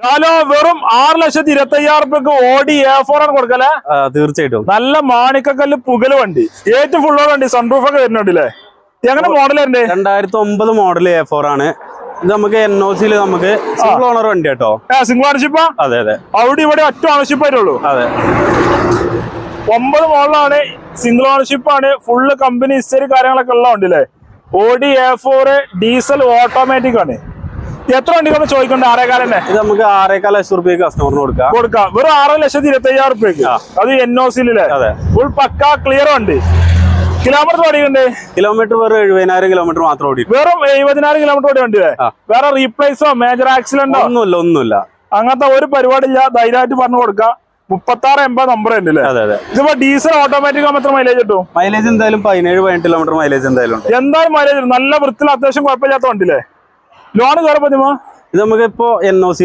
ലാലോ വെറും 6,25,000 ഓടി A4 ആണ് കൊടുക്കല്ലേ? തീർച്ചയായിട്ടും. നല്ല മാണിക്കക്കല്ല് പുകല് വണ്ടി, ഏറ്റവും ഫുള്ളോ വണ്ടി, സൺറൂഫ് ഒക്കെ വരുന്നുണ്ടല്ലേ? എങ്ങനെ മോഡൽ ഉണ്ട്? 2009 മോഡൽ A4 ആണ്. ഇത് നമുക്ക് NOC നമുക്ക് സിംഗിൾ ഓണർ വണ്ടി കേട്ടോ. സിംഗിൾ ഓണർഷിപ്പാ? അതെ അതെ. അവിടെ ഇവിടെ ഒറ്റ ഓണർഷിപ്പ് ആയിട്ടുള്ളൂ. അതെ. 9 മോഡലാണ്, സിംഗിൾ ഓണർഷിപ്പ് ആണ്, ഫുള്ള് കമ്പനി ഹിസ്റ്ററി കാര്യങ്ങളൊക്കെ ഉള്ള വണ്ടില്ലേ? ഓടി A4 ഡീസൽ ഓട്ടോമാറ്റിക് ആണ്. എത്ര വണ്ടികൾ ചോദിക്കണ്ടേ? 6,4 തന്നെ. ഇത് നമുക്ക് 6,4 ലക്ഷം രൂപയ്ക്ക് കസ്റ്റമറിന് കൊടുക്കാം. വെറും 6,25,000 അത് NOC അതെ. ഫുൾ പക്കാ ക്ലിയർ വണ്ടി. കിലോമീറ്റർ ഓടിക്കണ്ടേ? കിലോമീറ്റർ വെറും 70,000 കിലോമീറ്റർ മാത്രം ഓടി. വെറും 70,000 കിലോമീറ്റർ ഓടി വണ്ടി. വേറെ റീപ്ലേസോ മേജർ ആക്സിഡന്റോ ഒന്നുമില്ല. അങ്ങനത്തെ ഒരു പരിപാടിയില്ല. ധൈര്യമായിട്ട് പറഞ്ഞു കൊടുക്കാം. 3680 നമ്പർ ഉണ്ട് അല്ലേ? അതെ അതെ. ഇതിപ്പോ ഡീസൽ ഓട്ടോമാറ്റിക് ആകുമ്പോൾ എത്ര മൈലേജ് കിട്ടും? മൈലേജ് എന്തായാലും 17-18 കിലോമീറ്റർ മൈലേജ് എന്തായാലും മൈലേജ് നല്ല വൃത്തിയിൽ അത്യാവശ്യം കുഴപ്പമില്ലാത്ത വണ്ടിയില്ലേ? ലോൺ കയറി പറ്റുമോ? ഇത് നമുക്ക് ഇപ്പോ NOC